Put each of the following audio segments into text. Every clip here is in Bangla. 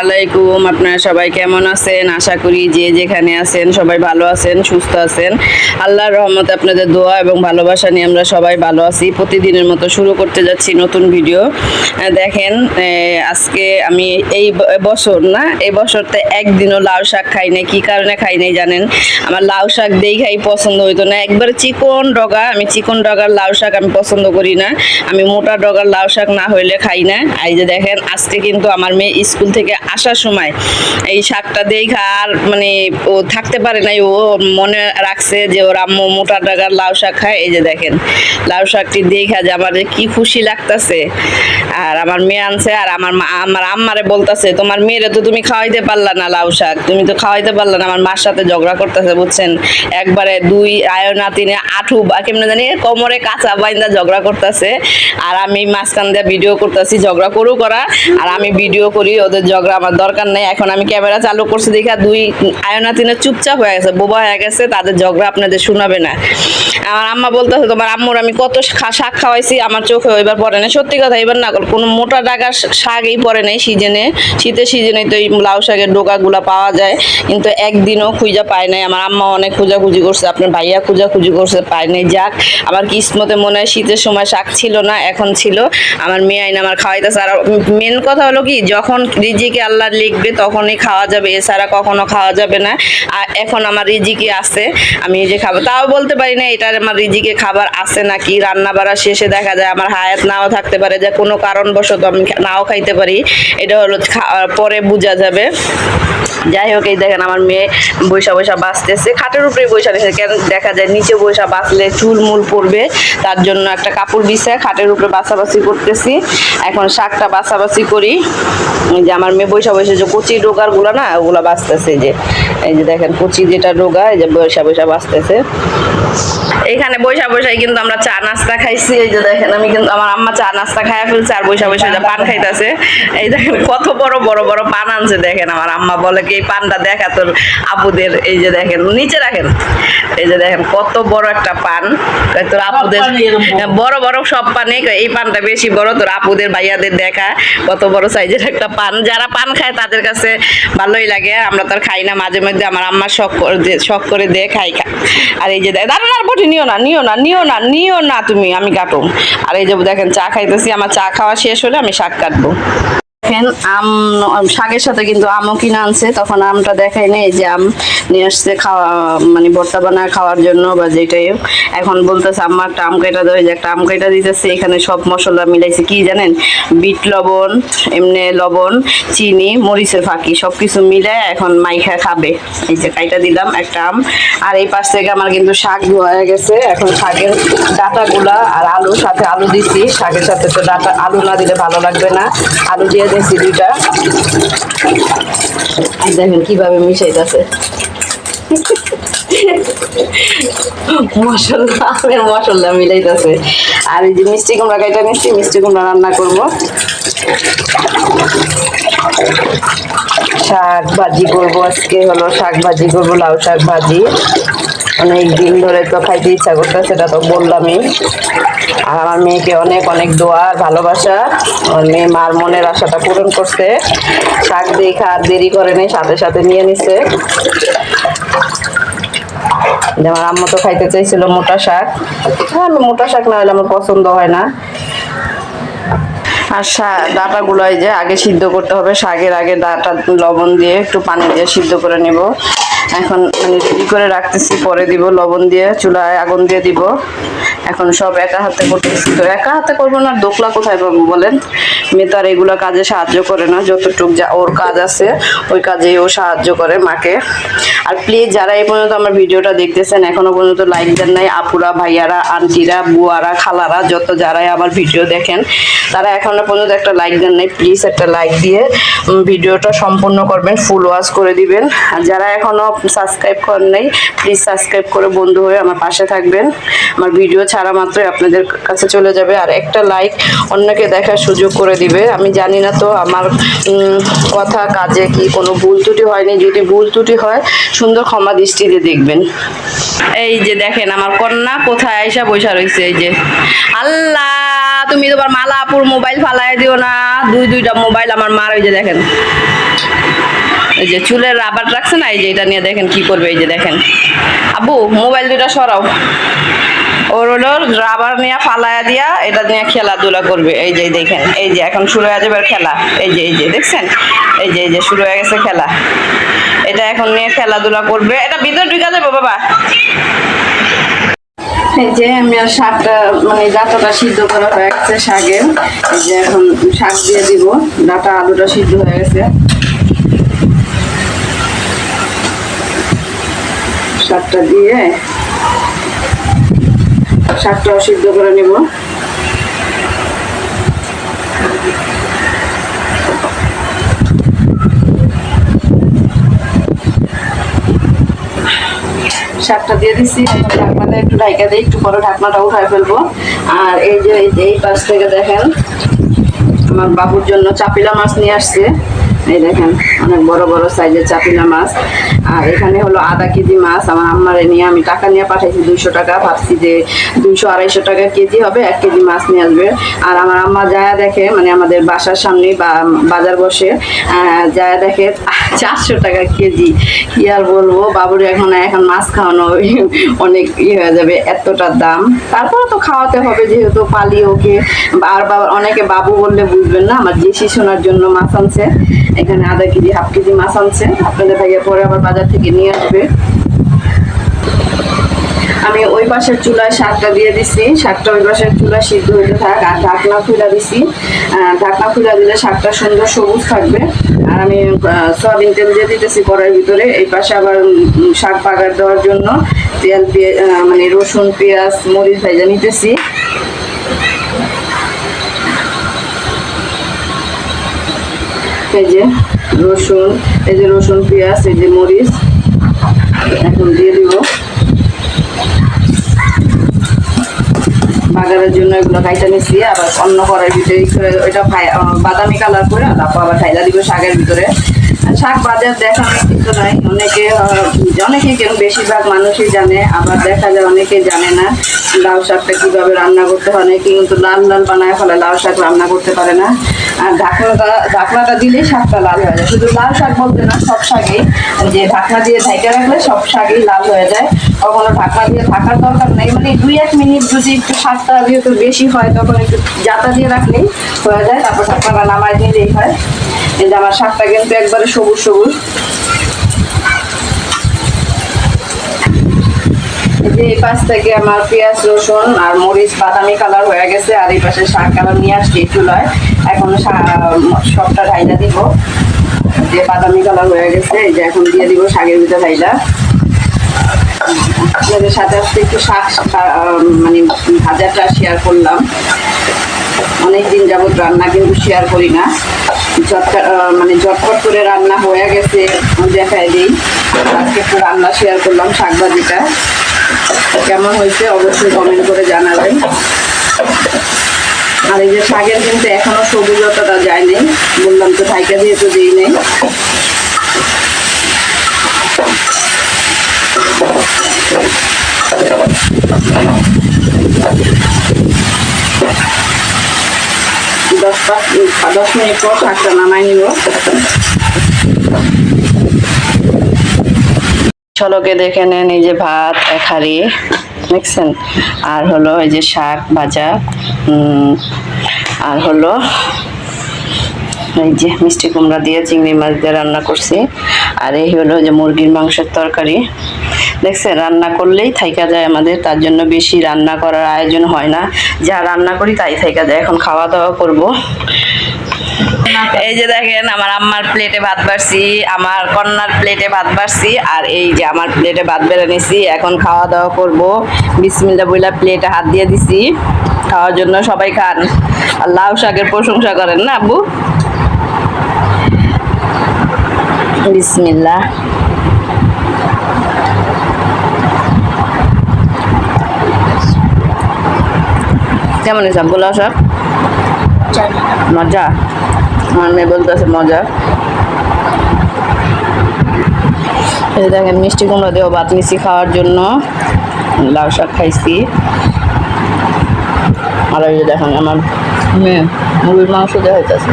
আলাইকুম, আপনারা সবাই কেমন আছেন? আশা করি যে যেখানে আছেন সবাই ভালো আছেন, সুস্থ আছেন। আল্লাহর রহমতে আপনাদের দোয়া এবং ভালোবাসা নিয়ে আমরা সবাই ভালো আছি। প্রতিদিনের মতো শুরু করতে যাচ্ছি নতুন ভিডিও। দেখেন, আজকে আমি এই বছরতে একদিনও লাউ শাক খাই নাই। কী কারণে খাই নাই জানেন? আমার লাউ শাক খাই পছন্দ হইতো না। একবারে চিকন ডগা, আমি চিকন ডগার লাউ শাক আমি পছন্দ করি না। আমি মোটা ডগার লাউ শাক না হইলে খাই না। এই যে দেখেন, আজকে কিন্তু আমার মেয়ে স্কুল থেকে আসার সময় এই শাকটা আর মানে ও থাকতে পারে নাই, ও মনে রাখছে যে ওর আম্মু মোটা ডাগার লাউ শাক খায়। এই যে দেখেন, লাউ শাকটি যে আমার কি খুশি লাগতেছে। আর আমার মেয়ে আনছে, আর আমার আম্মারে বলতেছে, তোমার মেয়েরে তো তুমি খাওয়াইতে পারলা না লাউ শাক, তুমি তো খাওয়াইতে পারলা না। আমার মার সাথে ঝগড়া করতেছে, বুঝছেন? একবারে দুই নাতিনে আঠু কেমনে জানি কোমরে কাঁচা বাইন্দা ঝগড়া করতেছে। আর আমি মাঝখান দিয়ে ভিডিও করতেছি, ঝগড়া করা আর আমি ভিডিও করি। ওদের ঝগড়া আমার দরকার নেই। এখন আমি ক্যামেরা চালু করছি দেখা দুই আয়নাতিনে চুপচাপ হয়ে গেছে, বোবা হয়ে গেছে, তাদের ঝগড়া আপনাদের শোনাবে না। আমার আম্মা বলতেছে, তোমার আম্মুর আমি কত শাক খাওয়াইছি, আমার চোখে এবার পড়ে না। সত্যি কথা, এবার না কোনো মোটা ডাগার শাকই পড়ে নাই শীতের সিজনে তো এই লাউ শাকের ডোকাগুলা পাওয়া যায়, কিন্তু একদিনও খুঁজা পায় নাই। আমার আম্মা অনেক খোঁজাখুঁজি করছে, আপনার ভাইয়া খোঁজাখুঁজি করছে, পায় নাই। যাক, আমার কিসমতে মনে হয় শীতের সময় শাক ছিল না, এখন ছিল। আমার মেয়ে আইন আমার খাওয়াইতেছে। আর মেন কথা হলো কি, যখন রিজিকে আল্লাহ লিখবে তখনই খাওয়া যাবে, এছাড়া কখনো খাওয়া যাবে না। আর এখন আমার রিজিকে আছে, আমি এই যে খাবো, তাও বলতে পারি না এটার আমার রিজিকে খাবার আছে নাকি। রান্না বাড়া শেষে দেখা যায় আমার হায়াত নাও থাকতে পারে, যে কোনো কারণবশত আমি নাও খাইতে পারি। এটা হলো পরে বোঝা যাবে। যাই হোক, এই দেখেন আমার মেয়ে বৈশা বাঁচতেছে, খাটের উপরে বৈশা নিয়েছে। কেন দেখা যায় নিচে বৈশা বাঁচলে চুলমুল পড়বে, তার জন্য একটা কাপড় বিছায় খাটের উপরে বাছাবাছি করতেছি। এখন শাকটা বাছাবাছি করি। এই যে আমার মেয়ে বৈশা যে কচি ডোগার গুলা না, ওগুলা বাঁচতেছে। এই যে দেখেন কচি যেটা ডোগা, এই যে বৈশা বাঁচতেছে। এখানে বৈশাই কিন্তু আমরা চা নাস্তা খাইছি। এই যে দেখেন, আমি কিন্তু আমার আম্মা চা নাস্তা খাইয়া ফেলছে, আর বৈশা পান খাইতেছে। এই দেখেন কত বড় বড় পান আনছে। দেখেন আমার আম্মা বলে কি, এই পানটা দেখা তোর আপুদের। এই যে দেখেন, নিচে রাখেন। এই যে দেখেন কত বড় একটা পান, তোর আপুদের বড় বড় সব পানে এই পানটা বেশি বড়, তোর আপুদের ভাইয়াদের দেখা কত বড় সাইজের একটা পান। যারা পান খায় তাদের কাছে ভালোই লাগে, আমরা তো আর খাই না। মাঝে মধ্যে আমার আম্মা শখ করে দে খাই। আর এই যে দাঁড়ান, বটি নিও না তুমি, আমি কাটো। আর এই যে দেখেন চা খাইতেছি, আমার চা খাওয়া শেষ হলে আমি শাক কাটবো। দেখেন শাকের সাথে কিন্তু আমও কিনে আনছে, তখন আমটা দেখাই নেই। এই যে আম নিয়ে আসছে খাওয়া, মানে ভর্তা বানায় খাওয়ার জন্য বা যেটাই। এখন বলতেছে আম্মা একটা আম কাটা দেয়, যে একটা আম কাটা দিতেছে। এখানে সব মশলা মিলাইছে, কি জানেন? বিট লবণ, এমনি লবণ, চিনি, মরিচের ফাঁকি সবকিছু মিলায় এখন মাইখা খাবে। এই যে কাইটা দিলাম একটা আম। আর এই পাশ থেকে আমার কিন্তু শাক ধোয়া হয়ে গেছে। এখন শাকের ডাটাগুলা আর আলু, সাথে আলু দিচ্ছি। শাকের সাথে তো ডাটা আলু না দিলে ভালো লাগবে না, আলু দিয়ে দিয়েছি দুইটা। দেখেন কিভাবে মিশাইতেছে, মশলা মিলাইতেছে। আর এই যে মিষ্টি কুমড়া কাইটা নিচ্ছি, মিষ্টি কুমড়া রান্না করবো। শাক ভাজি করবো আজকে, হলো শাক ভাজি করবো, লাউ শাক ভাজি। অনেক দিন ধরে তো খাইতে ইচ্ছা করতেছে, সেটা তো বললামই। আর আমার মেয়েকে অনেক অনেক দোয়া আর ভালোবাসা। আমার মেয়ে মার মনের আশাটা পূরণ করছে। শাক দেখা আর দেরি করে নেই, সাথে সাথে নিয়ে নিছে। আমার আম্মা তো খাইতে চাইছিল মোটা শাক, আমি মোটা শাক না হলে আমার পছন্দ হয় না। আর ডাটাগুলো এই যে আগে সিদ্ধ করতে হবে, শাকের আগে ডাটা লবণ দিয়ে একটু পানি দিয়ে সিদ্ধ করে নেব। এখন মানে রেডি করে রাখতেছি, পরে দিব লবণ দিয়ে, চুলায় আগুন দিয়ে দিব। এখন সব একা হাতে করতেছি, তো একা হাতে করবো না, দোকলা কোথায় পাবো বলেন? মেয়ে তো আর এগুলো কাজে সাহায্য করে না, যতটুকু যা ওর কাজ আছে ওই কাজেই ও সাহায্য করে মাকে। আর প্লিজ যারা এই পর্যন্ত আমার ভিডিওটা দেখতেছেন, এখনো পর্যন্ত লাইক দেন নাই, আপুরা, ভাইয়ারা, আন্টিরা, বুয়ারা, খালারা, যত যারাই আমার ভিডিও দেখেন, তারা এখনো পর্যন্ত একটা লাইক দেন নাই। প্লিজ একটা লাইক দিয়ে ভিডিওটা সম্পূর্ণ করবেন, ফুল ওয়াচ করে দিবেন। আর যারা এখনো সাবস্ক্রাইব করেন নাই, প্লিজ সাবস্ক্রাইব করে বন্ধু হয়ে আমার পাশে থাকবেন। আমার ভিডিও ছাড়া মাত্রই আপনাদের কাছে চলে যাবে, আর একটা লাইক অন্যকে দেখার সুযোগ করে দিবে। আমি জানি না তো আমার কথা কাজে কি কোনো ভুল ত্রুটি হয়নি, যদি ভুল ত্রুটি হয় সুন্দর ক্ষমা দৃষ্টিতে দেখবেন। এই যে দেখেন আমার কন্যা কোথায় আইসা বসা রয়েছে। এই যে আল্লাহ, তুমি তোমার মালাপুর মোবাইল ফালাই দিও না, দুইটা মোবাইল আমার মার। ওই যে দেখেন এই যে চুলের রাবার রাখছে না, এই যে এটা নিয়ে দেখেন কি করবে। এই যে দেখেন, আব্বু মোবাইল দুটা সরাও। ওর হলো রাবার নিয়ে ফালায়া দিয়া এটা নিয়ে খেলাধুলা করবে। এই যে দেখেন, এই যে এখন শুরু হয়ে যাবে খেলা। এই যে দেখছেন, এই যে শুরু হয়ে গেছে খেলা। এটা এখন নিয়ে খেলাধুলা করবে। এটা ভিতরে ঢুকে যাবে বাবা। এই যে আমি আর শাকটা মানে ডাঁটাটা সিদ্ধ করা হয়ে গেছে শাকের। এই যে এখন শাক দিয়ে দিব। ডাঁটা আলুটা সিদ্ধ হয়ে গেছে, শাকটা দিয়ে শাকটাও সিদ্ধ করে নিব। শাকটা দিয়ে দিচ্ছি, ঢাকনাটা একটু ঢাকা দিয়ে একটু পরে ঢাকনাটা উঠায় ফেলবো। আর এই যে এই পাশ থেকে দেখেন আমার বাবুর জন্য চাপিলা মাছ নিয়ে আসছে। এই দেখেন অনেক বড় বড় সাইজের চাপিলা মাছ। আর এখানে হলো আধা কেজি মাছ আমার আম্মারে নিয়ে আমি টাকা নিয়ে পাঠাইছি 200 টাকা। ভাবছি যে 200-250 টাকা কেজি হবে, 1 কেজি মাছ নিয়ে আসবে। আর আমার আম্মা যায়া দেখে, মানে আমাদের বাসার সামনে বাজার বসে, যায়া দেখে 400 টাকা কেজি। কি আর বলবো, বাবুর এখন মাছ খাওয়ানো অনেক হয়ে যাবে, এতটা দাম। তারপরে তো খাওয়াতে হবে যেহেতু পালি ওকে। আর অনেকে বাবু বললে বুঝবেন না, আমার জেসি শোনার জন্য মাছ আনছে। এখানে আধা কেজি 1/2 কেজি মাছ আনছে, আপনাদের ভাইয়া পরে আবার বাজার থেকে নিয়ে আসবে। আমি ওই পাশের চুলায় শাকটা দিয়ে দিছি, শাকটা ওই পাশের চুলায় সিদ্ধ হইতে থাক। আর ঢাকনা খুলে দিছি, ঢাকনা খুলে দিলে শাকটা সুন্দর সবুজ থাকবে। আর আমি সয়াবিন তেল দিয়ে দিতেছি কড়াইয়ের ভিতরে। এই পাশে আবার শাক বাগার দেওয়ার জন্য তেল মানে রসুন পেঁয়াজ মরিচ ভেজে নিতেছি। এই যে রসুন, এই যে রসুন পেঁয়াজ, এই যে মরিচ এখন দিয়ে দিব বাগারের জন্য। এগুলো কাইটা নিচ্ছি, আবার অন্য করার ভিতরে ওইটা বাদামি কালার করে তারপর আবার ঢাইলা দিব শাকের ভিতরে। শাক বাজার দেখানোর কিছু নাই, অনেকে কেন বেশিরভাগ মানুষই জানে, আবার দেখা যায় অনেকে জানে না লাউ শাকটা কিভাবে রান্না করতে হয়। অনেকে কিন্তু লাল লাল বানায় ফলে লাউ শাক রান্না করতে পারে না। আর ঢাকনাটা দিলেই শাকটা লাল হয়ে যায়। শুধু লাল শাক বলতে না, সব শাকই যে ঢাকনা দিয়ে ঢাকা রাখলে সব শাকই লাল হয়ে যায়। কখনো ঢাকনা দিয়ে থাকার দরকার নেই, মানে 2-1 মিনিট যদি একটু শাকটা যেহেতু বেশি হয় তখন একটু জাতা দিয়ে রাখলেই হয়ে যায়। তারপর ঢাকনাটা নামাই দিলেই হয়। এই যে আমার শাকটা কিন্তু একবারে সবুজ সবুজ। এই পাশ থেকে আমার পেঁয়াজ রসুন আর মরিচ বাদামি কালার হয়ে গেছে। আর এই পাশে শাক কালার নিয়ে আসছি চুলায়। এখন সবটা ঢাইলা দিব, যে বাদামি কালার হয়ে গেছে। এই যে এখন দিয়ে দিব শাকের ভিতরে ঢাইলা। আপনাদের সাথে আজকে একটু শাক মানে ভাজাটা শেয়ার করলাম। অনেকদিন যাবত রান্না কিন্তু শেয়ার করি না, মানে ঝটপট করে রান্না হয়ে গেছে দেখাই দিই। আজকে একটু রান্না শেয়ার করলাম, শাক ভাজিটা কেমন হয়েছে অবশ্যই কমেন্ট করে জানাবেন। আর এই যে শাকের কিন্তু এখনো সবুজতাটা যায়নি, বললাম তো ঢাইকা যেহেতু দিই নেই। দশ মিনিট পর শাকটা নামাই নিব। ঝলকে দেখে নেন, এই যে ভাত এক হাঁড়ি দেখছেন, আর হলো এই যে শাক ভাজা, আর হলো এই যে মিষ্টি কুমড়া দিয়ে চিংড়ি মাছ দিয়ে রান্না করছি। আর এই হলো যে মুরগির মাংসের তরকারি। দেখছেন, রান্না করলেই থাইকা যায় আমাদের, তার জন্য বেশি রান্না করার আয়োজন হয় না, যা রান্না করি তাই থাইকা যায়। এখন খাওয়া দাওয়া করব। এই যে দেখেন আমার আম্মার প্লেটে ভাত বাড়ছি, আমার কন্যার প্লেটে ভাত বাড়ছি, আর এই যে আমার প্লেটে ভাত বেড়ে নিছি। এখন খাওয়া দাওয়া করব। বিসমিল্লাহ বইলা প্লেটে হাত দিয়ে দিছি খাওয়ার জন্য। সবাই খান আর লাউ শাকের প্রশংসা করেন না আব্বু। বিসমিল্লাহ। কেমন হয়েছে আব্বু লাউ শাক? মজা? আমার মেয়ে বলতেছে মজা। এই দেখেন মিষ্টি কুমড়া দিয়েও ভাত নিছি খাওয়ার জন্য, লাউ শাক খাইছি। আর এই যে দেখেন আমার মেয়ে মুরগির মাংস দেওয়া হইতেছে,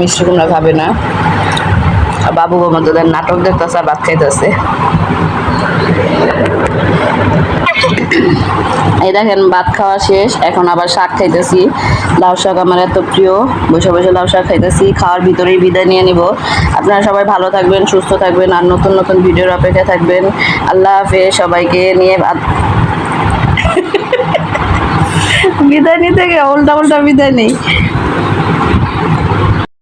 মিষ্টি কুমড়া খাবে না, আর বাবু আমাদের নাটক দেখতেছে আর ভাত খাইতেছে। এই দেখেন ভাত খাওয়া শেষ, এখন আবার শাক খাইতেছি। লাউ শাক আমার এত প্রিয়, বসে বসে লাউ শাক খাইতেছি। খাওয়ার ভিতরেই বিদায় নিয়ে নিব। আপনারা সবাই ভালো থাকবেন, সুস্থ থাকবেন, আর নতুন নতুন ভিডিওর অপেক্ষা থাকবেন। আল্লাহ হাফেজ। সবাইকে নিয়ে বিদায় নিতে গিয়ে উল্টা উল্টা বিদায় নেই।